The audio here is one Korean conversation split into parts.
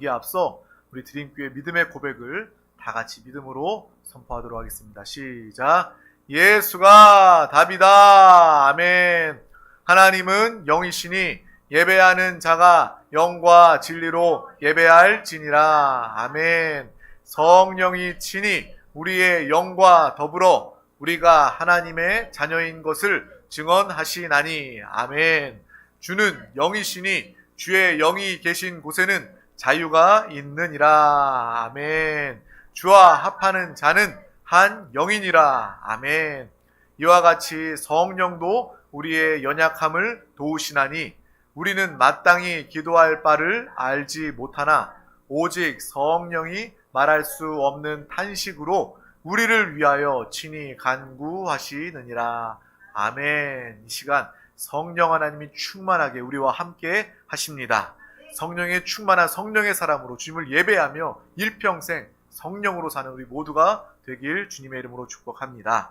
이에 앞서 우리 드림교회 믿음의 고백을 다 같이 믿음으로 선포하도록 하겠습니다. 시작. 예수가 답이다. 아멘. 하나님은 영이시니 예배하는 자가 영과 진리로 예배할지니라. 아멘. 성령이 친히 우리의 영과 더불어 우리가 하나님의 자녀인 것을 증언하시나니. 아멘. 주는 영이시니 주의 영이 계신 곳에는 자유가 있느니라. 아멘. 주와 합하는 자는 한 영이니라. 아멘. 이와 같이 성령도 우리의 연약함을 도우시나니 우리는 마땅히 기도할 바를 알지 못하나 오직 성령이 말할 수 없는 탄식으로 우리를 위하여 친히 간구하시느니라. 아멘. 이 시간 성령 하나님이 충만하게 우리와 함께 하십니다. 성령의 충만한 성령의 사람으로 주님을 예배하며 일평생 성령으로 사는 우리 모두가 되길 주님의 이름으로 축복합니다.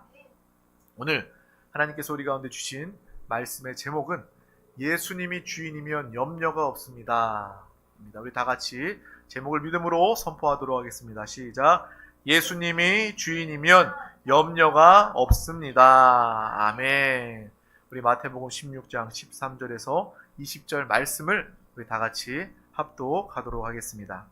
오늘 하나님께서 우리 가운데 주신 말씀의 제목은 예수님이 주인이면 염려가 없습니다. 우리 다 같이 제목을 믿음으로 선포하도록 하겠습니다. 시작. 예수님이 주인이면 염려가 없습니다. 아멘. 우리 마태복음 16장 13절에서 20절 말씀을 우리 다 같이 합독하도록 하겠습니다.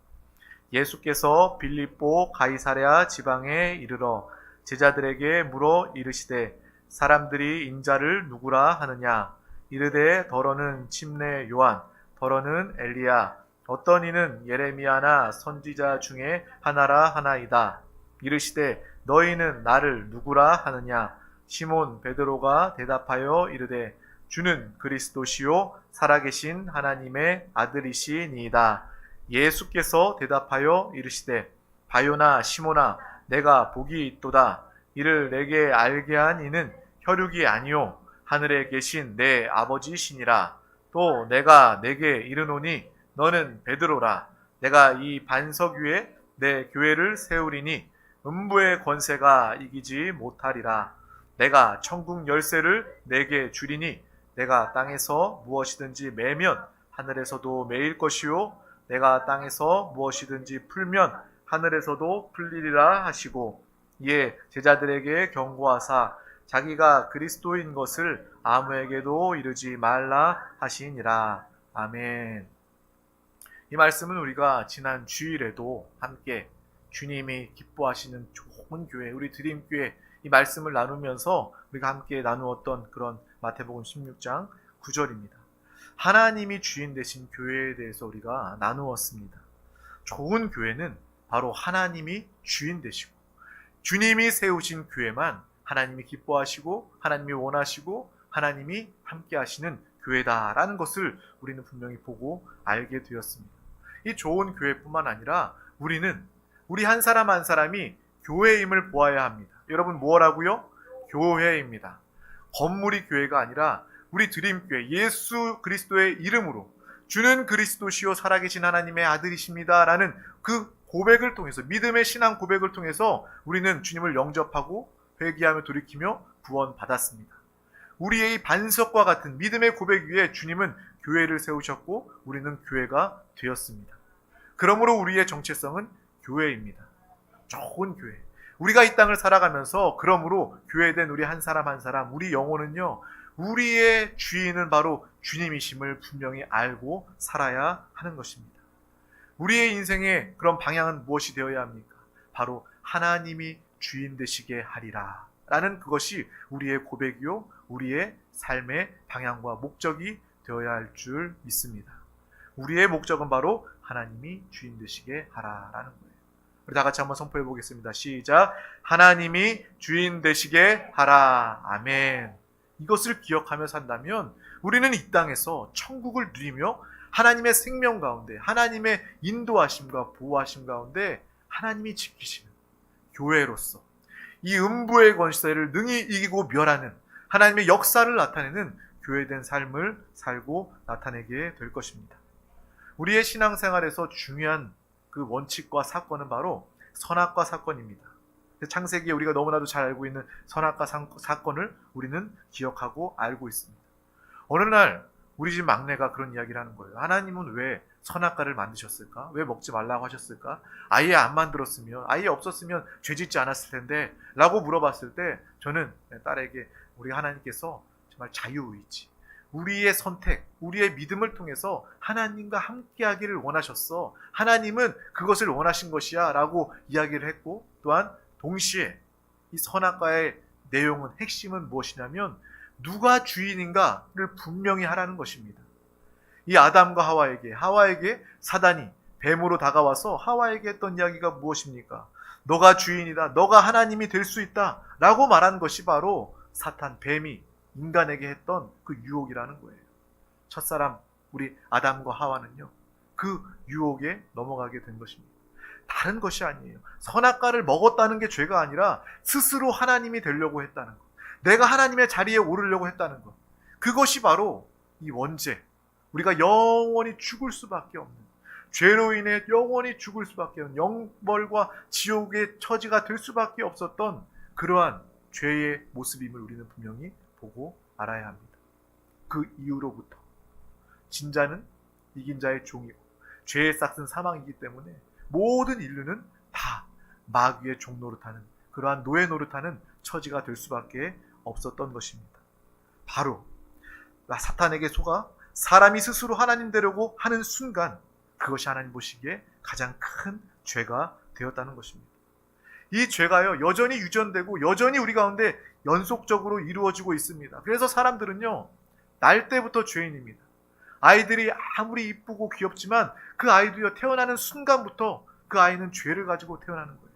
예수께서 빌립보 가이사랴 지방에 이르러 제자들에게 물어 이르시되 사람들이 인자를 누구라 하느냐? 이르되 더러는 침례 요한, 더러는 엘리야, 어떤 이는 예레미야나 선지자 중에 하나라 하나이다. 이르시되 너희는 나를 누구라 하느냐? 시몬 베드로가 대답하여 이르되 주는 그리스도시요 살아계신 하나님의 아들이시니이다. 예수께서 대답하여 이르시되 바요나 시몬아 내가 복이 있도다. 이를 내게 알게 한 이는 혈육이 아니요 하늘에 계신 내 아버지시니라. 또 내가 내게 이르노니 너는 베드로라. 내가 이 반석 위에 내 교회를 세우리니 음부의 권세가 이기지 못하리라. 내가 천국 열쇠를 내게 주리니 내가 땅에서 무엇이든지 매면 하늘에서도 매일 것이요 내가 땅에서 무엇이든지 풀면 하늘에서도 풀리리라 하시고 이에 제자들에게 경고하사 자기가 그리스도인 것을 아무에게도 이르지 말라 하시니라. 아멘. 이 말씀은 우리가 지난 주일에도 함께 주님이 기뻐하시는 좋은 교회, 우리 드림교회 이 말씀을 나누면서 우리가 함께 나누었던 그런 마태복음 16장 9절입니다. 하나님이 주인 되신 교회에 대해서 우리가 나누었습니다. 좋은 교회는 바로 하나님이 주인 되시고 주님이 세우신 교회만 하나님이 기뻐하시고 하나님이 원하시고 하나님이 함께 하시는 교회다라는 것을 우리는 분명히 보고 알게 되었습니다. 이 좋은 교회뿐만 아니라 우리 한 사람 한 사람이 교회임을 보아야 합니다. 여러분 뭐라고요? 교회입니다. 건물이 교회가 아니라 우리 드림교회 예수 그리스도의 이름으로 주는 그리스도시요 살아계신 하나님의 아들이십니다 라는 그 고백을 통해서 믿음의 신앙 고백을 통해서 우리는 주님을 영접하고 회개하며 돌이키며 구원받았습니다. 우리의 이 반석과 같은 믿음의 고백 위에 주님은 교회를 세우셨고 우리는 교회가 되었습니다. 그러므로 우리의 정체성은 교회입니다. 좋은 교회. 우리가 이 땅을 살아가면서 그러므로 교회된 우리 한 사람 한 사람 우리 영혼은요 우리의 주인은 바로 주님이심을 분명히 알고 살아야 하는 것입니다. 우리의 인생의 그런 방향은 무엇이 되어야 합니까? 바로 하나님이 주인 되시게 하리라 라는 그것이 우리의 고백이요 우리의 삶의 방향과 목적이 되어야 할 줄 믿습니다. 우리의 목적은 바로 하나님이 주인 되시게 하라라는 거예요. 우리 다 같이 한번 선포해 보겠습니다. 시작. 하나님이 주인 되시게 하라. 아멘. 이것을 기억하며 산다면 우리는 이 땅에서 천국을 누리며 하나님의 생명 가운데 하나님의 인도하심과 보호하심 가운데 하나님이 지키시는 교회로서 이 음부의 권세를 능히 이기고 멸하는 하나님의 역사를 나타내는 교회된 삶을 살고 나타내게 될 것입니다. 우리의 신앙생활에서 중요한 그 원칙과 사건은 바로 선악과 사건입니다. 창세기에 우리가 너무나도 잘 알고 있는 선악과 사건을 우리는 기억하고 알고 있습니다. 어느 날 우리 집 막내가 그런 이야기를 하는 거예요. 하나님은 왜 선악과를 만드셨을까? 왜 먹지 말라고 하셨을까? 아예 안 만들었으면, 아예 없었으면 죄 짓지 않았을 텐데 라고 물어봤을 때 저는 딸에게 우리 하나님께서 정말 자유의지, 우리의 선택, 우리의 믿음을 통해서 하나님과 함께하기를 원하셨어. 하나님은 그것을 원하신 것이야 라고 이야기를 했고, 또한 동시에 이 선악과의 내용은, 핵심은 무엇이냐면 누가 주인인가를 분명히 하라는 것입니다. 이 아담과 하와에게 사단이 뱀으로 다가와서 하와에게 했던 이야기가 무엇입니까? 너가 주인이다, 너가 하나님이 될 수 있다 라고 말한 것이 바로 사탄, 뱀이 인간에게 했던 그 유혹이라는 거예요. 첫사람 우리 아담과 하와는요, 그 유혹에 넘어가게 된 것입니다. 다른 것이 아니에요. 선악과를 먹었다는 게 죄가 아니라 스스로 하나님이 되려고 했다는 것, 내가 하나님의 자리에 오르려고 했다는 것, 그것이 바로 이 원죄, 우리가 영원히 죽을 수밖에 없는, 죄로 인해 영원히 죽을 수밖에 없는, 영벌과 지옥의 처지가 될 수밖에 없었던 그러한 죄의 모습임을 우리는 분명히 보고 알아야 합니다. 그 이후로부터 진자는 이긴 자의 종이고 죄의 싹은 사망이기 때문에 모든 인류는 다 마귀의 종 노릇하는, 그러한 노예 노릇하는 처지가 될 수밖에 없었던 것입니다. 바로 사탄에게 속아 사람이 스스로 하나님 되려고 하는 순간, 그것이 하나님 보시기에 가장 큰 죄가 되었다는 것입니다. 이 죄가요, 여전히 유전되고 여전히 우리 가운데 연속적으로 이루어지고 있습니다. 그래서 사람들은요, 날 때부터 죄인입니다. 아이들이 아무리 이쁘고 귀엽지만 그 아이도요, 태어나는 순간부터 그 아이는 죄를 가지고 태어나는 거예요.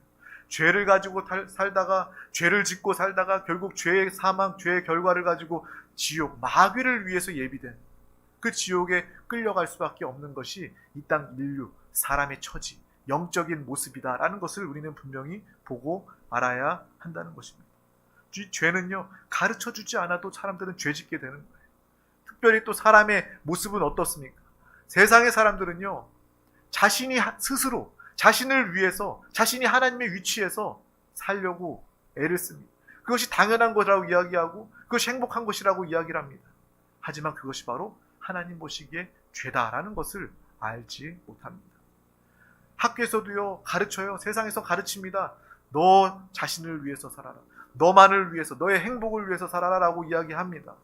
죄를 가지고 살다가, 죄를 짓고 살다가 결국 죄의 사망, 죄의 결과를 가지고 지옥, 마귀를 위해서 예비된 그 지옥에 끌려갈 수밖에 없는 것이 이 땅 인류, 사람의 처지, 영적인 모습이다라는 것을 우리는 분명히 보고 알아야 한다는 것입니다. 이 죄는요, 가르쳐주지 않아도 사람들은 죄 짓게 되는 거예요. 특별히 또 사람의 모습은 어떻습니까? 세상의 사람들은요, 자신이 스스로 자신을 위해서, 자신이 하나님의 위치에서 살려고 애를 씁니다. 그것이 당연한 것이라고 이야기하고 그것이 행복한 것이라고 이야기를 합니다. 하지만 그것이 바로 하나님 보시기에 죄다라는 것을 알지 못합니다. 학교에서도요, 가르쳐요. 세상에서 가르칩니다. 너 자신을 위해서 살아라, 너만을 위해서, 너의 행복을 위해서 살아라 라고 이야기합니다.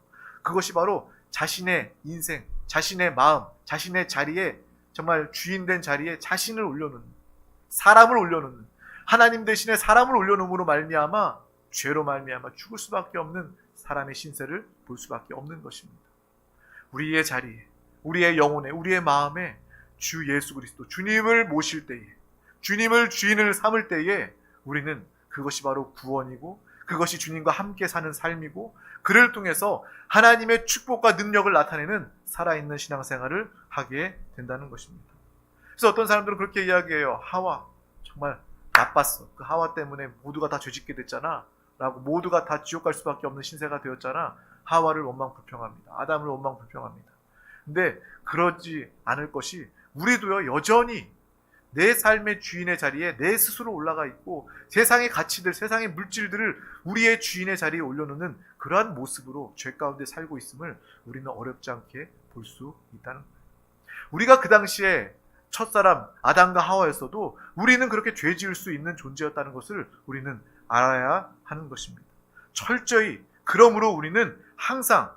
그것이 바로 자신의 인생, 자신의 마음, 자신의 자리에, 정말 주인된 자리에 자신을 올려놓는, 사람을 올려놓는, 하나님 대신에 사람을 올려놓음으로 말미암아 죄로 말미암아 죽을 수밖에 없는 사람의 신세를 볼 수밖에 없는 것입니다. 우리의 자리에, 우리의 영혼에, 우리의 마음에 주 예수 그리스도, 주님을 모실 때에, 주님을 주인을 삼을 때에 우리는 그것이 바로 구원이고, 그것이 주님과 함께 사는 삶이고, 그를 통해서 하나님의 축복과 능력을 나타내는 살아있는 신앙생활을 하게 된다는 것입니다. 그래서 어떤 사람들은 그렇게 이야기해요. 하와 정말 나빴어, 그 하와 때문에 모두가 다 죄짓게 됐잖아 라고, 모두가 다 지옥 갈 수밖에 없는 신세가 되었잖아. 하와를 원망불평합니다. 아담을 원망불평합니다. 근데 그러지 않을 것이, 우리도요, 여전히 내 삶의 주인의 자리에 내 스스로 올라가 있고, 세상의 가치들, 세상의 물질들을 우리의 주인의 자리에 올려놓는 그러한 모습으로 죄 가운데 살고 있음을 우리는 어렵지 않게 볼 수 있다는 거예요. 우리가 그 당시에 첫사람 아담과 하와였어도 우리는 그렇게 죄 지을 수 있는 존재였다는 것을 우리는 알아야 하는 것입니다. 철저히, 그러므로 우리는 항상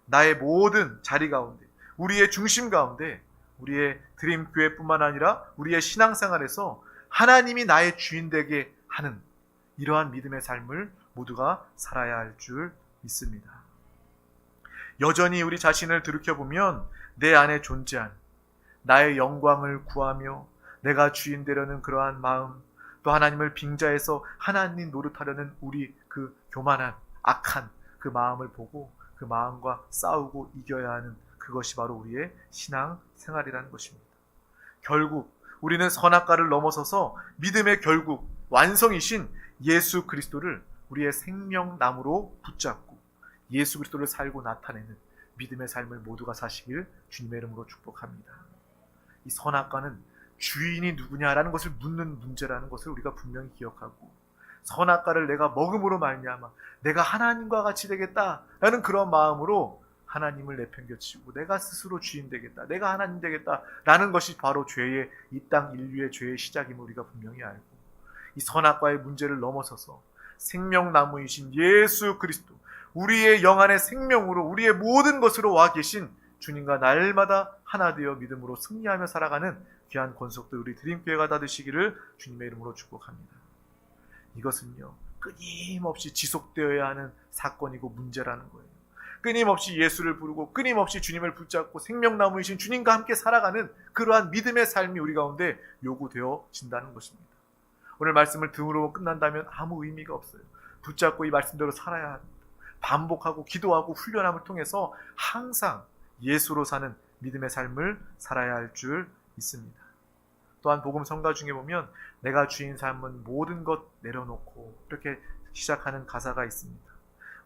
나의 모든 자리 가운데, 우리의 중심 가운데, 우리의 드림교회뿐만 아니라 우리의 신앙생활에서 하나님이 나의 주인 되게 하는 이러한 믿음의 삶을 모두가 살아야 할 줄 믿습니다. 여전히 우리 자신을 들여다보면 내 안에 존재한 나의 영광을 구하며 내가 주인 되려는 그러한 마음, 또 하나님을 빙자해서 하나님 노릇하려는 우리 그 교만한 악한 그 마음을 보고 그 마음과 싸우고 이겨야 하는, 그것이 바로 우리의 신앙 생활이라는 것입니다. 결국 우리는 선악과를 넘어서서 믿음의 결국 완성이신 예수 그리스도를 우리의 생명나무로 붙잡고 예수 그리스도를 살고 나타내는 믿음의 삶을 모두가 사시길 주님의 이름으로 축복합니다. 이 선악과는 주인이 누구냐라는 것을 묻는 문제라는 것을 우리가 분명히 기억하고, 선악과를 내가 먹음으로 말미암아 내가 하나님과 같이 되겠다라는 그런 마음으로 하나님을 내팽겨치고 내가 스스로 주인 되겠다, 내가 하나님 되겠다 라는 것이 바로 죄의, 이 땅 인류의 죄의 시작임을 우리가 분명히 알고, 이 선악과의 문제를 넘어서서 생명나무이신 예수 그리스도, 우리의 영안의 생명으로 우리의 모든 것으로 와 계신 주님과 날마다 하나 되어 믿음으로 승리하며 살아가는 귀한 권속들 우리 드림교회가 다 되시기를 주님의 이름으로 축복합니다. 이것은요, 끊임없이 지속되어야 하는 사건이고 문제라는 거예요. 끊임없이 예수를 부르고 끊임없이 주님을 붙잡고 생명나무이신 주님과 함께 살아가는 그러한 믿음의 삶이 우리 가운데 요구되어진다는 것입니다. 오늘 말씀을 들으로 끝난다면 아무 의미가 없어요. 붙잡고 이 말씀대로 살아야 합니다. 반복하고 기도하고 훈련함을 통해서 항상 예수로 사는 믿음의 삶을 살아야 할 줄 믿습니다. 또한 복음 성가 중에 보면 내가 주인 삼은 모든 것 내려놓고 이렇게 시작하는 가사가 있습니다.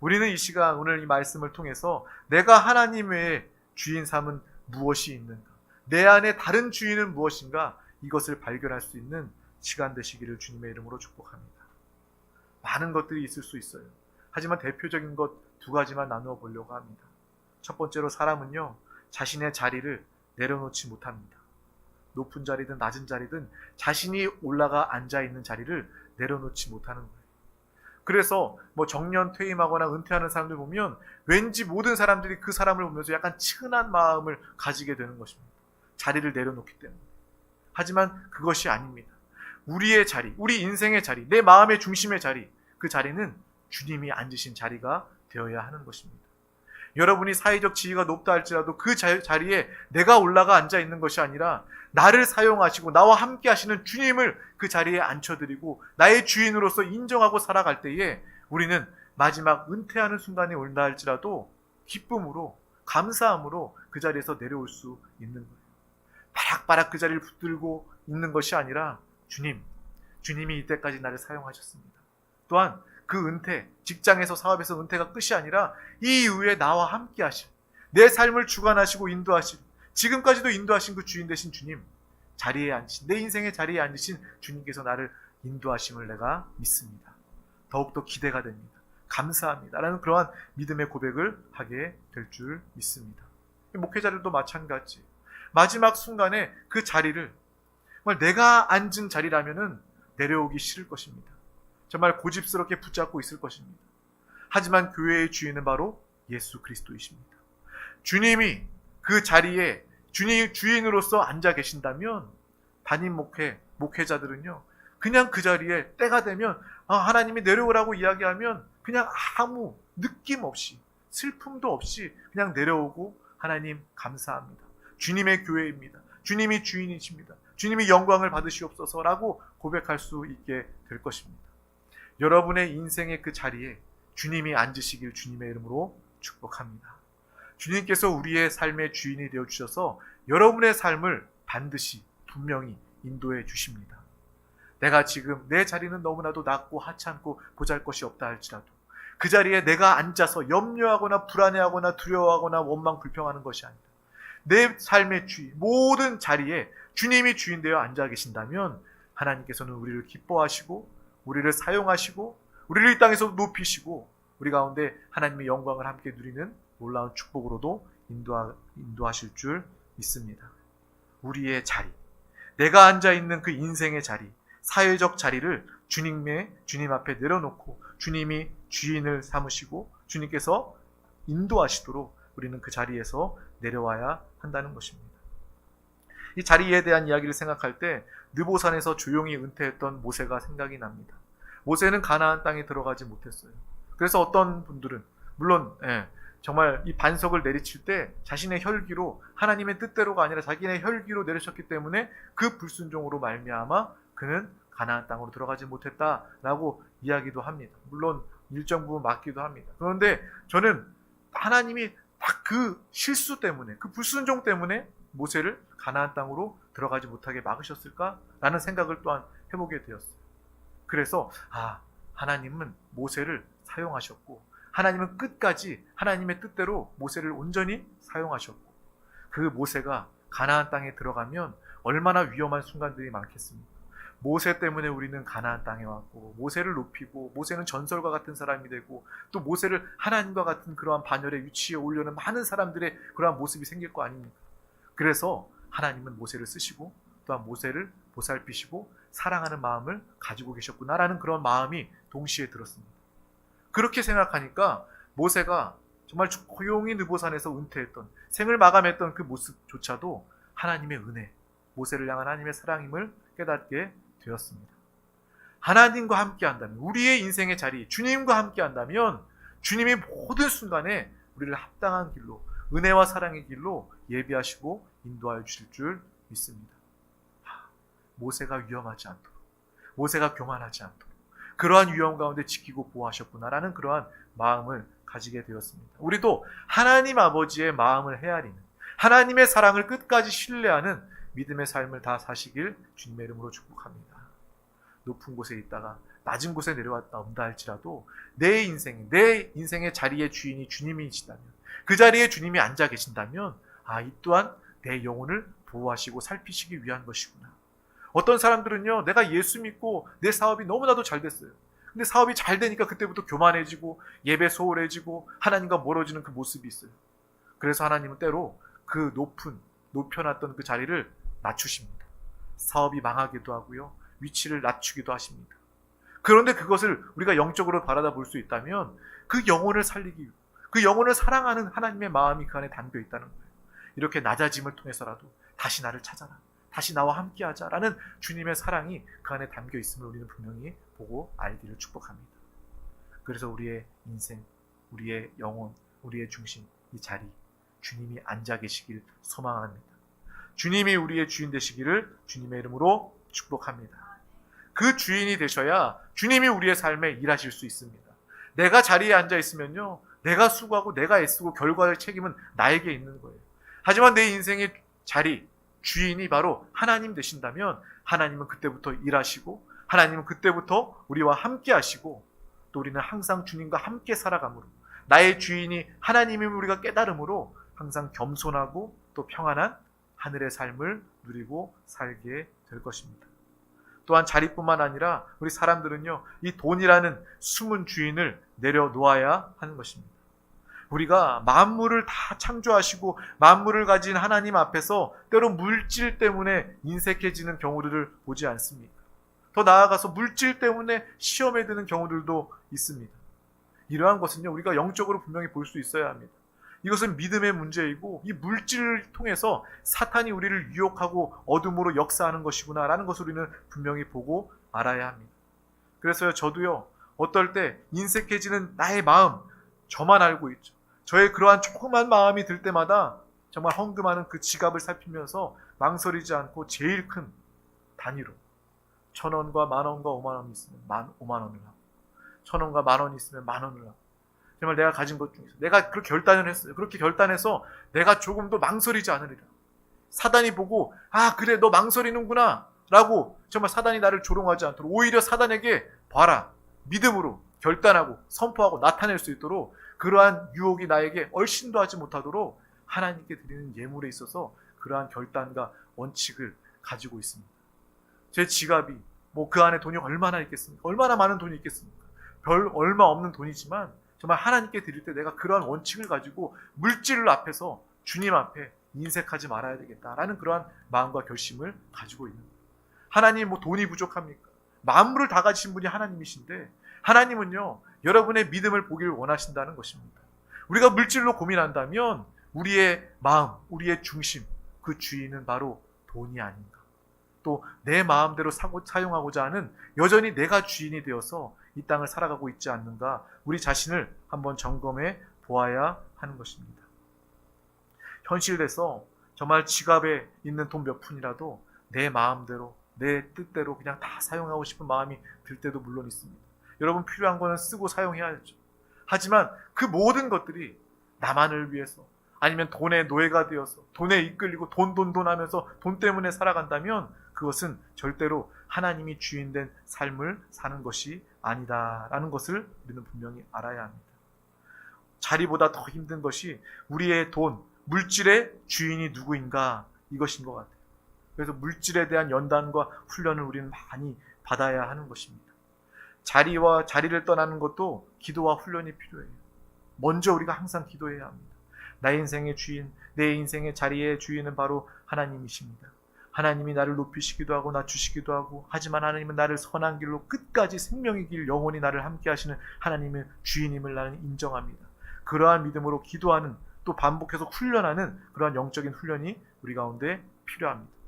우리는 이 시간 오늘 이 말씀을 통해서 내가 하나님 외에 주인 삼은 무엇이 있는가, 내 안에 다른 주인은 무엇인가, 이것을 발견할 수 있는 시간 되시기를 주님의 이름으로 축복합니다. 많은 것들이 있을 수 있어요. 하지만 대표적인 것 두 가지만 나누어 보려고 합니다. 첫 번째로 사람은요, 자신의 자리를 내려놓지 못합니다. 높은 자리든 낮은 자리든 자신이 올라가 앉아있는 자리를 내려놓지 못하는 거예요. 그래서 정년 퇴임하거나 은퇴하는 사람들 보면 왠지 모든 사람들이 그 사람을 보면서 약간 측은한 마음을 가지게 되는 것입니다. 자리를 내려놓기 때문에. 하지만 그것이 아닙니다. 우리의 자리, 우리 인생의 자리, 내 마음의 중심의 자리, 그 자리는 주님이 앉으신 자리가 되어야 하는 것입니다. 여러분이 사회적 지위가 높다 할지라도 그 자리에 내가 올라가 앉아 있는 것이 아니라 나를 사용하시고 나와 함께 하시는 주님을 그 자리에 앉혀드리고 나의 주인으로서 인정하고 살아갈 때에 우리는 마지막 은퇴하는 순간에 온다 할지라도 기쁨으로, 감사함으로 그 자리에서 내려올 수 있는 거예요. 바락바락 그 자리를 붙들고 있는 것이 아니라 주님이 이때까지 나를 사용하셨습니다. 또한 그 은퇴, 직장에서 사업에서 은퇴가 끝이 아니라 이 이후에 나와 함께 하실, 내 삶을 주관하시고 인도하실, 지금까지도 인도하신 그 주인 되신 주님, 자리에 앉으신, 내 인생의 자리에 앉으신 주님께서 나를 인도하심을 내가 믿습니다. 더욱더 기대가 됩니다. 감사합니다. 라는 그러한 믿음의 고백을 하게 될 줄 믿습니다. 목회자들도 마찬가지. 마지막 순간에 그 자리를 정말 내가 앉은 자리라면은 내려오기 싫을 것입니다. 정말 고집스럽게 붙잡고 있을 것입니다. 하지만 교회의 주인은 바로 예수 그리스도이십니다. 주님이 그 자리에 주인으로서 앉아 계신다면 담임 목회자들은요, 그냥 그 자리에 때가 되면 하나님이 내려오라고 이야기하면 그냥 아무 느낌 없이, 슬픔도 없이 그냥 내려오고, 하나님 감사합니다, 주님의 교회입니다, 주님이 주인이십니다, 주님이 영광을 받으시옵소서라고 고백할 수 있게 될 것입니다. 여러분의 인생의 그 자리에 주님이 앉으시길 주님의 이름으로 축복합니다. 주님께서 우리의 삶의 주인이 되어주셔서 여러분의 삶을 반드시 분명히 인도해 주십니다. 내가 지금 내 자리는 너무나도 낮고 하찮고 보잘것이 없다 할지라도 그 자리에 내가 앉아서 염려하거나 불안해하거나 두려워하거나 원망 불평하는 것이 아니라 내 삶의 주인, 모든 자리에 주님이 주인 되어 앉아 계신다면 하나님께서는 우리를 기뻐하시고 우리를 사용하시고 우리를 이 땅에서 높이시고 우리 가운데 하나님의 영광을 함께 누리는 놀라운 축복으로도 인도하실 줄 믿습니다. 우리의 자리, 내가 앉아있는 그 인생의 자리, 사회적 자리를 주님 앞에 내려놓고 주님이 주인을 삼으시고 주님께서 인도하시도록 우리는 그 자리에서 내려와야 한다는 것입니다. 이 자리에 대한 이야기를 생각할 때 느보산에서 조용히 은퇴했던 모세가 생각이 납니다. 모세는 가나안 땅에 들어가지 못했어요. 그래서 어떤 분들은 물론 정말 이 반석을 내리칠 때 자신의 혈기로, 하나님의 뜻대로가 아니라 자기의 혈기로 내리쳤기 때문에 그 불순종으로 말미암아 그는 가나안 땅으로 들어가지 못했다라고 이야기도 합니다. 물론 일정 부분 맞기도 합니다. 그런데 저는 하나님이 딱 그 실수 때문에, 그 불순종 때문에 모세를 가나안 땅으로 들어가지 못하게 막으셨을까라는 생각을 또한 해보게 되었어요. 그래서 하나님은 모세를 사용하셨고 하나님은 끝까지 하나님의 뜻대로 모세를 온전히 사용하셨고 그 모세가 가나안 땅에 들어가면 얼마나 위험한 순간들이 많겠습니까? 모세 때문에 우리는 가나안 땅에 왔고, 모세를 높이고, 모세는 전설과 같은 사람이 되고, 또 모세를 하나님과 같은 그러한 반열의 위치에 올려는 많은 사람들의 그러한 모습이 생길 거 아닙니까? 그래서 하나님은 모세를 쓰시고 또한 모세를 보살피시고 사랑하는 마음을 가지고 계셨구나라는 그런 마음이 동시에 들었습니다. 그렇게 생각하니까 모세가 정말 조용히 느보산에서 은퇴했던, 생을 마감했던 그 모습조차도 하나님의 은혜, 모세를 향한 하나님의 사랑임을 깨닫게 되었습니다. 하나님과 함께 한다면, 우리의 인생의 자리, 주님과 함께 한다면 주님이 모든 순간에 우리를 합당한 길로, 은혜와 사랑의 길로 예비하시고 인도하여 주실 줄 믿습니다. 모세가 위험하지 않도록, 모세가 교만하지 않도록 그러한 위험 가운데 지키고 보호하셨구나라는 그러한 마음을 가지게 되었습니다. 우리도 하나님 아버지의 마음을 헤아리는, 하나님의 사랑을 끝까지 신뢰하는 믿음의 삶을 다 사시길 주님의 이름으로 축복합니다. 높은 곳에 있다가 낮은 곳에 내려왔다 온다 할지라도 내 인생의 자리의 주인이 주님이시다면, 그 자리에 주님이 앉아 계신다면, 이 또한 내 영혼을 보호하시고 살피시기 위한 것이구나. 어떤 사람들은요, 내가 예수 믿고 내 사업이 너무나도 잘 됐어요. 근데 사업이 잘 되니까 그때부터 교만해지고 예배 소홀해지고 하나님과 멀어지는 그 모습이 있어요. 그래서 하나님은 때로 그 높여놨던 그 자리를 낮추십니다. 사업이 망하기도 하고요, 위치를 낮추기도 하십니다. 그런데 그것을 우리가 영적으로 바라다 볼 수 있다면 그 영혼을 살리기 위해, 그 영혼을 사랑하는 하나님의 마음이 그 안에 담겨 있다는 거예요. 이렇게 낮아짐을 통해서라도 다시 나를 찾아라, 다시 나와 함께하자라는 주님의 사랑이 그 안에 담겨 있음을 우리는 분명히 보고 알기를 축복합니다. 그래서 우리의 인생, 우리의 영혼, 우리의 중심, 이 자리, 주님이 앉아 계시길 소망합니다. 주님이 우리의 주인 되시기를 주님의 이름으로 축복합니다. 그 주인이 되셔야 주님이 우리의 삶에 일하실 수 있습니다. 내가 자리에 앉아 있으면요, 내가 수고하고 내가 애쓰고 결과의 책임은 나에게 있는 거예요. 하지만 내 인생의 자리, 주인이 바로 하나님 되신다면 하나님은 그때부터 일하시고, 하나님은 그때부터 우리와 함께 하시고, 또 우리는 항상 주님과 함께 살아감으로, 나의 주인이 하나님임을 우리가 깨달음으로 항상 겸손하고 또 평안한 하늘의 삶을 누리고 살게 될 것입니다. 또한 자리뿐만 아니라 우리 사람들은요, 이 돈이라는 숨은 주인을 내려놓아야 하는 것입니다. 우리가 만물을 다 창조하시고 만물을 가진 하나님 앞에서 때로 물질 때문에 인색해지는 경우들을 보지 않습니까? 더 나아가서 물질 때문에 시험에 드는 경우들도 있습니다. 이러한 것은요, 우리가 영적으로 분명히 볼 수 있어야 합니다. 이것은 믿음의 문제이고, 이 물질을 통해서 사탄이 우리를 유혹하고 어둠으로 역사하는 것이구나 라는 것을 우리는 분명히 보고 알아야 합니다. 그래서요, 저도요, 어떨 때 인색해지는 나의 마음, 저만 알고 있죠. 저의 그러한 조그만 마음이 들 때마다 정말 헌금하는 그 지갑을 살피면서 망설이지 않고 제일 큰 단위로 1,000원과 10,000원과 50,000원이 있으면 50,000원을 하고, 1,000원과 10,000원이 있으면 10,000원을 하고, 정말 내가 가진 것 중에서 내가 그렇게 결단을 했어요. 그렇게 결단해서 내가 조금도 망설이지 않으리라. 사단이 보고 그래 너 망설이는구나 라고 정말 사단이 나를 조롱하지 않도록, 오히려 사단에게 봐라, 믿음으로 결단하고 선포하고 나타낼 수 있도록 그러한 유혹이 나에게 얼씬도 하지 못하도록 하나님께 드리는 예물에 있어서 그러한 결단과 원칙을 가지고 있습니다. 제 지갑이 그 안에 돈이 얼마나 있겠습니까? 얼마나 많은 돈이 있겠습니까? 별 얼마 없는 돈이지만 정말 하나님께 드릴 때 내가 그러한 원칙을 가지고 물질 앞에서 주님 앞에 인색하지 말아야 되겠다라는 그러한 마음과 결심을 가지고 있는 거예요. 하나님 돈이 부족합니까? 만물을 다 가지신 분이 하나님이신데, 하나님은요, 여러분의 믿음을 보기를 원하신다는 것입니다. 우리가 물질로 고민한다면 우리의 마음, 우리의 중심, 그 주인은 바로 돈이 아닌가. 또 내 마음대로 사용하고자 하는, 여전히 내가 주인이 되어서 이 땅을 살아가고 있지 않는가, 우리 자신을 한번 점검해 보아야 하는 것입니다. 현실에서 정말 지갑에 있는 돈 몇 푼이라도 내 마음대로, 내 뜻대로 그냥 다 사용하고 싶은 마음이 들 때도 물론 있습니다. 여러분, 필요한 거는 쓰고 사용해야죠. 하지만 그 모든 것들이 나만을 위해서, 아니면 돈의 노예가 되어서 돈에 이끌리고 돈 하면서 돈 때문에 살아간다면 그것은 절대로 하나님이 주인된 삶을 사는 것이 아니다라는 것을 우리는 분명히 알아야 합니다. 자리보다 더 힘든 것이 우리의 돈, 물질의 주인이 누구인가, 이것인 것 같아요. 그래서 물질에 대한 연단과 훈련을 우리는 많이 받아야 하는 것입니다. 자리를 떠나는 것도 기도와 훈련이 필요해요. 먼저 우리가 항상 기도해야 합니다. 나의 인생의 주인, 내 인생의 자리의 주인은 바로 하나님이십니다. 하나님이 나를 높이시기도 하고 낮추시기도 하고, 하지만 하나님은 나를 선한 길로 끝까지 생명의 길 영원히 나를 함께 하시는 하나님의 주인임을 나는 인정합니다. 그러한 믿음으로 기도하는, 또 반복해서 훈련하는 그러한 영적인 훈련이 우리 가운데 필요합니다.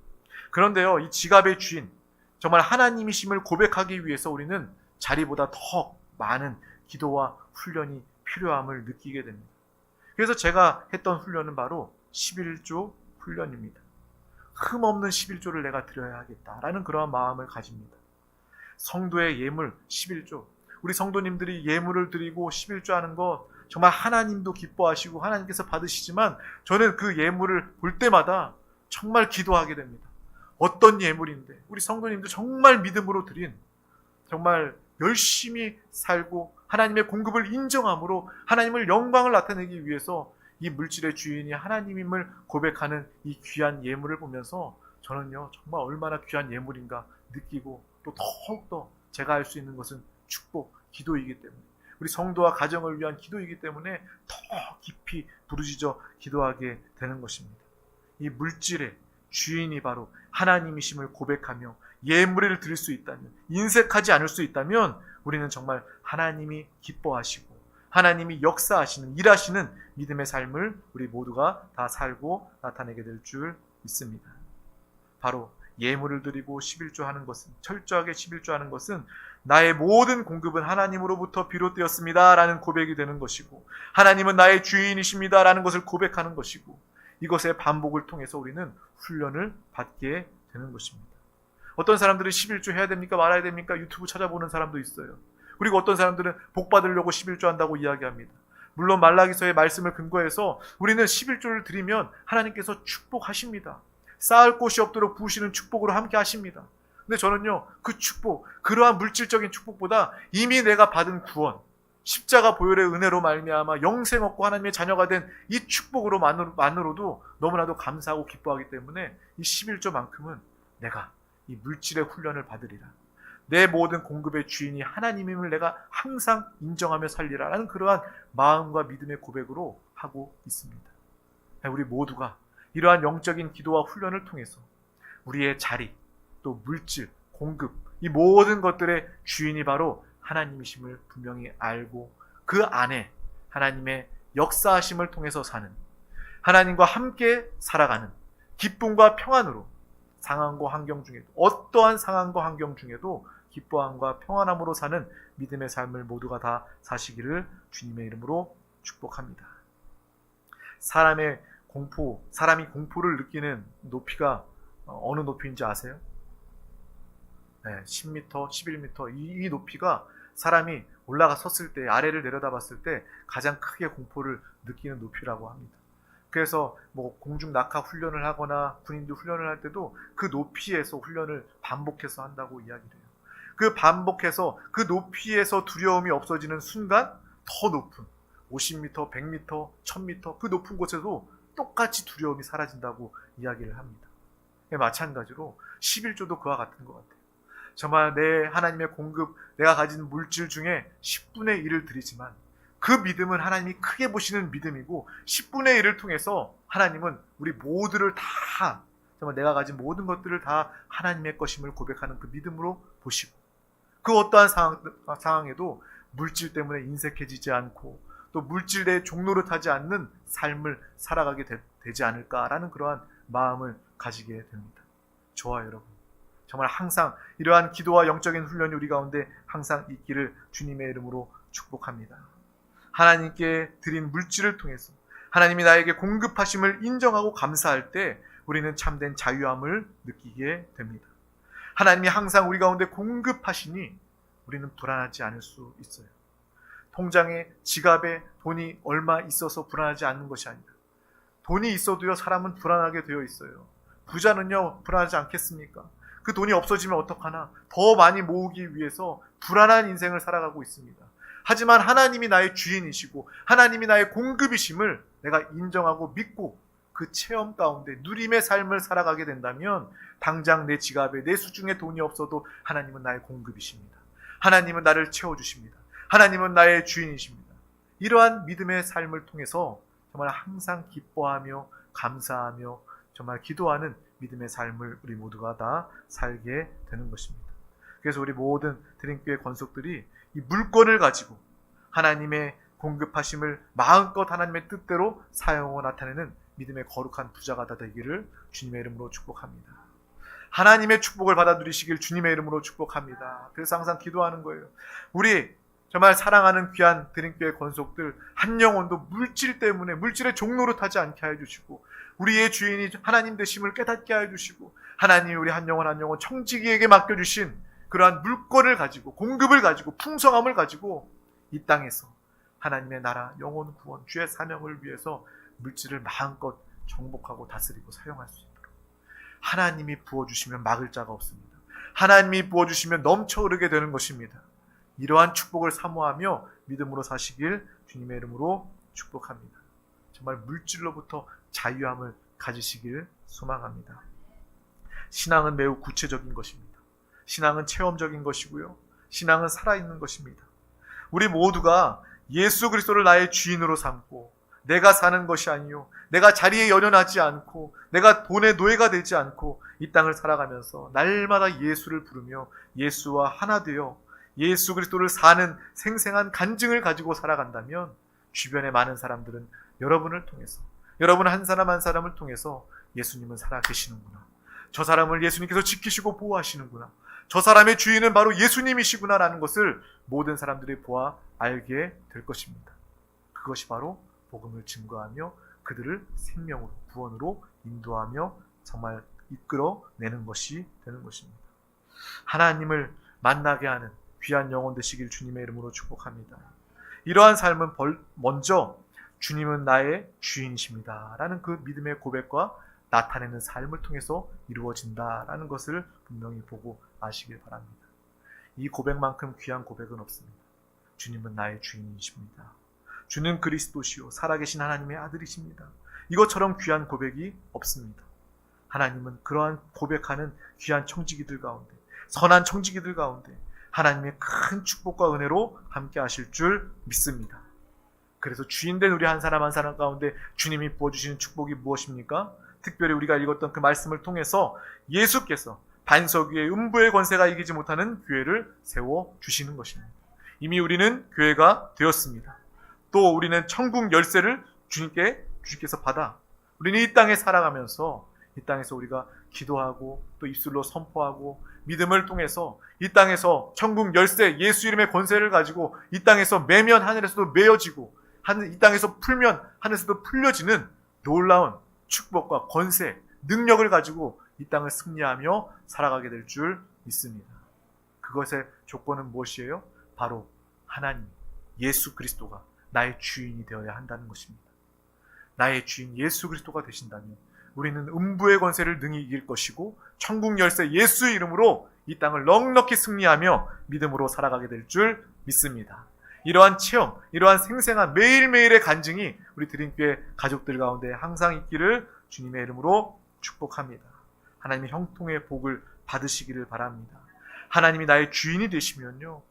그런데요, 이 지갑의 주인, 정말 하나님이심을 고백하기 위해서 우리는 자리보다 더 많은 기도와 훈련이 필요함을 느끼게 됩니다. 그래서 제가 했던 훈련은 바로 11조 훈련입니다. 흠없는 11조를 내가 드려야 하겠다라는 그러한 마음을 가집니다. 성도의 예물 11조, 우리 성도님들이 예물을 드리고 11조 하는 것 정말 하나님도 기뻐하시고 하나님께서 받으시지만, 저는 그 예물을 볼 때마다 정말 기도하게 됩니다. 어떤 예물인데 우리 성도님들 정말 믿음으로 드린, 정말 열심히 살고 하나님의 공급을 인정함으로 하나님을 영광을 나타내기 위해서 이 물질의 주인이 하나님임을 고백하는 이 귀한 예물을 보면서 저는요, 정말 얼마나 귀한 예물인가 느끼고, 또 더욱더 제가 할 수 있는 것은 축복, 기도이기 때문에, 우리 성도와 가정을 위한 기도이기 때문에 더 깊이 부르짖어 기도하게 되는 것입니다. 이 물질의 주인이 바로 하나님이심을 고백하며 예물을 드릴 수 있다면, 인색하지 않을 수 있다면, 우리는 정말 하나님이 기뻐하시고 하나님이 역사하시는, 일하시는 믿음의 삶을 우리 모두가 다 살고 나타내게 될 줄 믿습니다. 바로 예물을 드리고 11조 하는 것은, 철저하게 11조 하는 것은 나의 모든 공급은 하나님으로부터 비롯되었습니다 라는 고백이 되는 것이고, 하나님은 나의 주인이십니다 라는 것을 고백하는 것이고, 이것의 반복을 통해서 우리는 훈련을 받게 되는 것입니다. 어떤 사람들은 11조 해야 됩니까? 말아야 됩니까? 유튜브 찾아보는 사람도 있어요. 그리고 어떤 사람들은 복 받으려고 11조 한다고 이야기합니다. 물론 말라기서의 말씀을 근거해서 우리는 11조를 드리면 하나님께서 축복하십니다. 쌓을 곳이 없도록 부으시는 축복으로 함께 하십니다. 근데 저는요, 그 축복, 그러한 물질적인 축복보다 이미 내가 받은 구원, 십자가 보혈의 은혜로 말미암아 영생 얻고 하나님의 자녀가 된 이 축복으로만으로도 너무나도 감사하고 기뻐하기 때문에 이 11조만큼은 내가 이 물질의 훈련을 받으리라, 내 모든 공급의 주인이 하나님임을 내가 항상 인정하며 살리라 라는 그러한 마음과 믿음의 고백으로 하고 있습니다. 우리 모두가 이러한 영적인 기도와 훈련을 통해서 우리의 자리, 또 물질, 공급, 이 모든 것들의 주인이 바로 하나님이심을 분명히 알고, 그 안에 하나님의 역사하심을 통해서 사는, 하나님과 함께 살아가는 기쁨과 평안으로, 상황과 환경 중에도, 어떠한 상황과 환경 중에도 기뻐함과 평안함으로 사는 믿음의 삶을 모두가 다 사시기를 주님의 이름으로 축복합니다. 사람이 공포를 느끼는 높이가 어느 높이인지 아세요? 네, 10m, 11m, 이 높이가 사람이 올라가 섰을 때, 아래를 내려다봤을 때 가장 크게 공포를 느끼는 높이라고 합니다. 그래서 공중 낙하 훈련을 하거나 군인들 훈련을 할 때도 그 높이에서 훈련을 반복해서 한다고 이야기를 해요. 그 반복해서 그 높이에서 두려움이 없어지는 순간 더 높은 50m, 100m, 1000m 그 높은 곳에도 똑같이 두려움이 사라진다고 이야기를 합니다. 마찬가지로 11조도 그와 같은 것 같아요. 정말 내 하나님의 공급, 내가 가진 물질 중에 10분의 1을 드리지만 그 믿음은 하나님이 크게 보시는 믿음이고, 10분의 1을 통해서 하나님은 우리 모두를 다, 정말 내가 가진 모든 것들을 다 하나님의 것임을 고백하는 그 믿음으로 보시고, 그 어떠한 상황에도 물질 때문에 인색해지지 않고 또 물질 내 종로를 타지 않는 삶을 살아가게 되지 않을까라는 그러한 마음을 가지게 됩니다. 저와 여러분, 정말 항상 이러한 기도와 영적인 훈련이 우리 가운데 항상 있기를 주님의 이름으로 축복합니다. 하나님께 드린 물질을 통해서 하나님이 나에게 공급하심을 인정하고 감사할 때 우리는 참된 자유함을 느끼게 됩니다. 하나님이 항상 우리 가운데 공급하시니 우리는 불안하지 않을 수 있어요. 통장에, 지갑에 돈이 얼마 있어서 불안하지 않는 것이 아니라, 돈이 있어도요, 사람은 불안하게 되어 있어요. 부자는요, 불안하지 않겠습니까? 그 돈이 없어지면 어떡하나, 더 많이 모으기 위해서 불안한 인생을 살아가고 있습니다. 하지만 하나님이 나의 주인이시고 하나님이 나의 공급이심을 내가 인정하고 믿고, 그 그 체험 가운데 누림의 삶을 살아가게 된다면 당장 내 지갑에 내 수중에 돈이 없어도 하나님은 나의 공급이십니다. 하나님은 나를 채워주십니다. 하나님은 나의 주인이십니다. 이러한 믿음의 삶을 통해서 정말 항상 기뻐하며 감사하며 정말 기도하는 믿음의 삶을 우리 모두가 다 살게 되는 것입니다. 그래서 우리 모든 드림교회 권속들이 이 물건을 가지고 하나님의 공급하심을 마음껏 하나님의 뜻대로 사용하고 나타내는 믿음의 거룩한 부자가 다 되기를 주님의 이름으로 축복합니다. 하나님의 축복을 받아 누리시길 주님의 이름으로 축복합니다. 그래서 항상 기도하는 거예요. 우리 정말 사랑하는 귀한 드림교회 권속들 한 영혼도 물질 때문에 물질의 종로로 타지 않게 해주시고 우리의 주인이 하나님 되심을 깨닫게 해주시고 하나님이 우리 한 영혼 한 영혼 청지기에게 맡겨주신 그러한 물건을 가지고 공급을 가지고 풍성함을 가지고 이 땅에서 하나님의 나라 영혼 구원 주의 사명을 위해서 물질을 마음껏 정복하고 다스리고 사용할 수 있도록 하나님이 부어주시면 막을 자가 없습니다. 하나님이 부어주시면 넘쳐 흐르게 되는 것입니다. 이러한 축복을 사모하며 믿음으로 사시길 주님의 이름으로 축복합니다. 정말 물질로부터 자유함을 가지시길 소망합니다. 신앙은 매우 구체적인 것입니다. 신앙은 체험적인 것이고요. 신앙은 살아있는 것입니다. 우리 모두가 예수 그리스도를 나의 주인으로 삼고 내가 사는 것이 아니요 내가 자리에 연연하지 않고 내가 돈의 노예가 되지 않고 이 땅을 살아가면서 날마다 예수를 부르며 예수와 하나 되어 예수 그리스도를 사는 생생한 간증을 가지고 살아간다면 주변의 많은 사람들은 여러분을 통해서 여러분 한 사람 한 사람을 통해서 예수님은 살아계시는구나. 저 사람을 예수님께서 지키시고 보호하시는구나. 저 사람의 주인은 바로 예수님이시구나 라는 것을 모든 사람들이 보아 알게 될 것입니다. 그것이 바로 복음을 증거하며 그들을 생명으로 구원으로 인도하며 정말 이끌어내는 것이 되는 것입니다. 하나님을 만나게 하는 귀한 영혼 되시길 주님의 이름으로 축복합니다. 이러한 삶은 먼저 주님은 나의 주인이십니다 라는 그 믿음의 고백과 나타내는 삶을 통해서 이루어진다라는 것을 분명히 보고 아시길 바랍니다. 이 고백만큼 귀한 고백은 없습니다. 주님은 나의 주인이십니다. 주는 그리스도시요 살아계신 하나님의 아들이십니다. 이것처럼 귀한 고백이 없습니다. 하나님은 그러한 고백하는 귀한 청지기들 가운데 선한 청지기들 가운데 하나님의 큰 축복과 은혜로 함께 하실 줄 믿습니다. 그래서 주인된 우리 한 사람 한 사람 가운데 주님이 부어주시는 축복이 무엇입니까? 특별히 우리가 읽었던 그 말씀을 통해서 예수께서 반석 위에 음부의 권세가 이기지 못하는 교회를 세워주시는 것입니다. 이미 우리는 교회가 되었습니다. 또 우리는 천국 열쇠를 주님께서 받아 우리는 이 땅에 살아가면서 이 땅에서 우리가 기도하고 또 입술로 선포하고 믿음을 통해서 이 땅에서 천국 열쇠 예수 이름의 권세를 가지고 이 땅에서 매면 하늘에서도 매어지고 이 땅에서 풀면 하늘에서도 풀려지는 놀라운 축복과 권세, 능력을 가지고 이 땅을 승리하며 살아가게 될 줄 믿습니다. 그것의 조건은 무엇이에요? 바로 하나님, 예수 그리스도가 나의 주인이 되어야 한다는 것입니다. 나의 주인 예수 그리스도가 되신다면 우리는 음부의 권세를 능히 이길 것이고 천국 열쇠 예수 이름으로 이 땅을 넉넉히 승리하며 믿음으로 살아가게 될 줄 믿습니다. 이러한 체험, 이러한 생생한 매일매일의 간증이 우리 드림교회 가족들 가운데 항상 있기를 주님의 이름으로 축복합니다. 하나님의 형통의 복을 받으시기를 바랍니다. 하나님이 나의 주인이 되시면요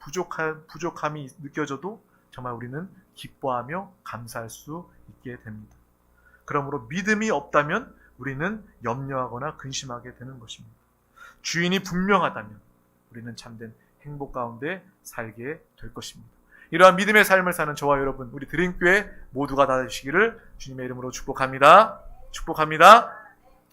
부족함이 느껴져도 정말 우리는 기뻐하며 감사할 수 있게 됩니다. 그러므로 믿음이 없다면 우리는 염려하거나 근심하게 되는 것입니다. 주인이 분명하다면 우리는 참된 행복 가운데 살게 될 것입니다. 이러한 믿음의 삶을 사는 저와 여러분, 우리 드림교회 모두가 다 되시기를 주님의 이름으로 축복합니다. 축복합니다.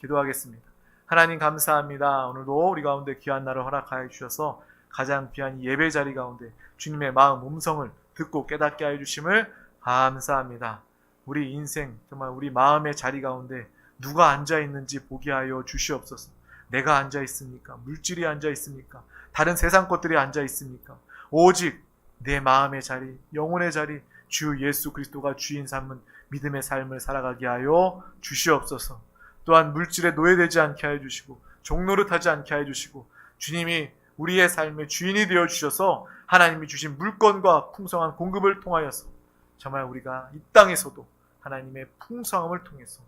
기도하겠습니다. 하나님 감사합니다. 오늘도 우리 가운데 귀한 날을 허락하여 주셔서 가장 귀한 예배 자리 가운데 주님의 마음 음성을 듣고 깨닫게 하여 주심을 감사합니다. 우리 인생 정말 우리 마음의 자리 가운데 누가 앉아 있는지 보게 하여 주시옵소서. 내가 앉아 있습니까? 물질이 앉아 있습니까? 다른 세상 것들이 앉아 있습니까? 오직 내 마음의 자리, 영혼의 자리, 주 예수 그리스도가 주인 삼은 믿음의 삶을 살아가게 하여 주시옵소서. 또한 물질에 노예되지 않게 하여 주시고 종노릇하지 않게 하여 주시고 주님이 우리의 삶의 주인이 되어 주셔서 하나님이 주신 물건과 풍성한 공급을 통하여서 정말 우리가 이 땅에서도 하나님의 풍성함을 통해서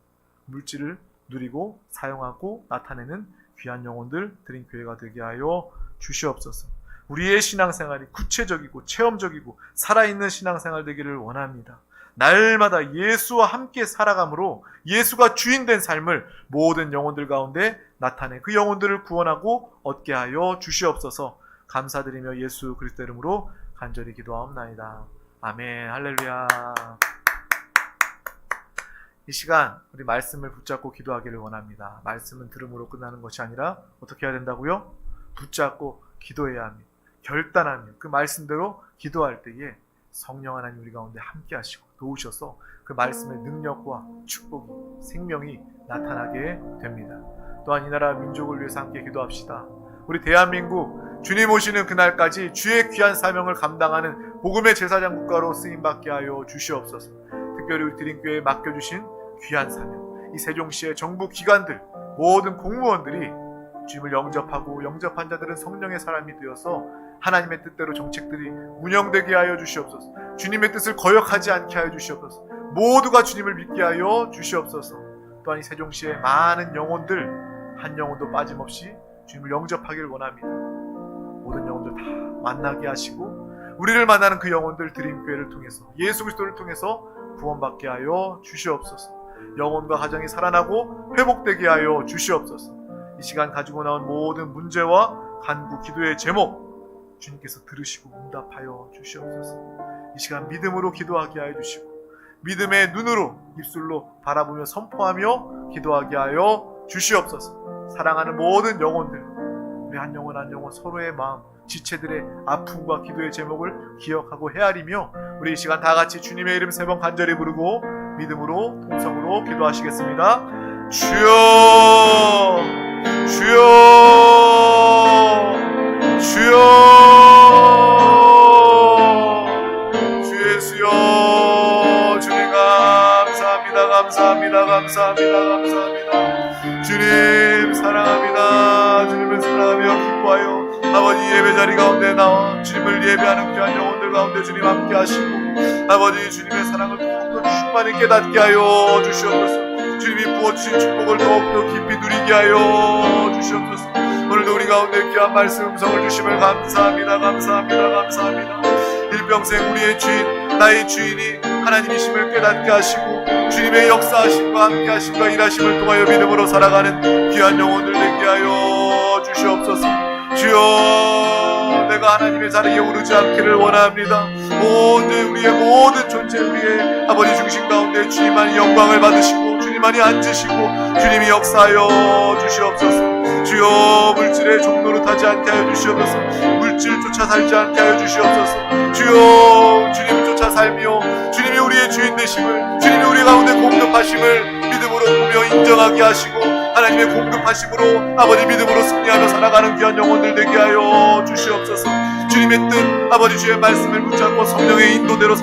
물질을 누리고 사용하고 나타내는 귀한 영혼들 드림교회가 되게 하여 주시옵소서. 우리의 신앙생활이 구체적이고 체험적이고 살아있는 신앙생활 되기를 원합니다. 날마다 예수와 함께 살아감으로 예수가 주인된 삶을 모든 영혼들 가운데 나타내 그 영혼들을 구원하고 얻게 하여 주시옵소서. 감사드리며 예수 그리스도 이름으로 간절히 기도하옵나이다. 아멘. 할렐루야. 이 시간 우리 말씀을 붙잡고 기도하기를 원합니다. 말씀은 들음으로 끝나는 것이 아니라 어떻게 해야 된다고요? 붙잡고 기도해야 합니다. 결단하며 그 말씀대로 기도할 때에 성령 하나님 우리 가운데 함께 하시고 도우셔서 그 말씀의 능력과 축복이 생명이 나타나게 됩니다. 또한 이 나라 민족을 위해서 함께 기도합시다. 우리 대한민국 주님 오시는 그날까지 주의 귀한 사명을 감당하는 복음의 제사장 국가로 쓰임받게 하여 주시옵소서. 특별히 우리 드림교회에 맡겨주신 귀한 사명, 이 세종시의 정부 기관들 모든 공무원들이 주님을 영접하고 영접한 자들은 성령의 사람이 되어서 하나님의 뜻대로 정책들이 운영되게 하여 주시옵소서. 주님의 뜻을 거역하지 않게 하여 주시옵소서. 모두가 주님을 믿게 하여 주시옵소서. 또한 이 세종시의 많은 영혼들 한 영혼도 빠짐없이 주님을 영접하기를 원합니다. 모든 영혼들 다 만나게 하시고 우리를 만나는 그 영혼들 드림교회를 통해서 예수 그리스도를 통해서 구원받게 하여 주시옵소서. 영혼과 가정이 살아나고 회복되게 하여 주시옵소서. 이 시간 가지고 나온 모든 문제와 간구 기도의 제목 주님께서 들으시고 응답하여 주시옵소서. 이 시간 믿음으로 기도하게 하여 주시고 믿음의 눈으로 입술로 바라보며 선포하며 기도하게 하여 주시옵소서. 사랑하는 모든 영혼들 우리 한 영혼 한 영혼 서로의 마음 지체들의 아픔과 기도의 제목을 기억하고 헤아리며 우리 이 시간 다 같이 주님의 이름 3번 간절히 부르고 믿음으로 통성으로 기도하시겠습니다. 주여 주여 주여 주 예수여 주님 감사합니다. 감사합니다. 감사합니다. 감사합니다. 주님 사랑합니다. 주님을 사랑하며 기뻐하여 아버지 예배 자리 가운데 나와 주님을 예배하는 귀한 영혼들 가운데 주님 함께 하시고 아버지 주님의 사랑을 더욱더 충만히 깨닫게 하여 주시옵소서. 주님이 부어주신 축복을 더욱더 깊이 누리게 하여 주시옵소서. 오늘도 우리 가운데 귀한 말씀 음성을 주심을 감사합니다. 감사합니다. 감사합니다. 일평생 우리의 주인 나의 주인이 하나님이심을 깨닫게 하시고 주님의 역사하심과 함께 하심과 일하심을 통하여 믿음으로 살아가는 귀한 영혼들 되게 하여 주시옵소서. 주여 내가 하나님의 자리에 오르지 않기를 원합니다. 우리의 모든 존재 우리의 아버지 중심 가운데 주님만이 영광을 받으시고 주님만이 앉으시고 주님이 역사하여 주시옵소서. 주여 물질의 종로를 타지 않게 하여 주시옵소서. 물질 쫓아 살지 않게 하여 주시옵소서. 주여 주님을 쫓아 살며 주님이 우리의 주인 되심을 주님이 우리 가운데 공급하심을 믿음으로 보며 인정하게 하시고 하나님의 공급하심으로 아버지 믿음으로 승리하며 살아가는 귀한 영혼들 되게 하여 주시옵소서. 주님의 뜻 아버지 주의 말씀을 붙잡고 성령의 인도대로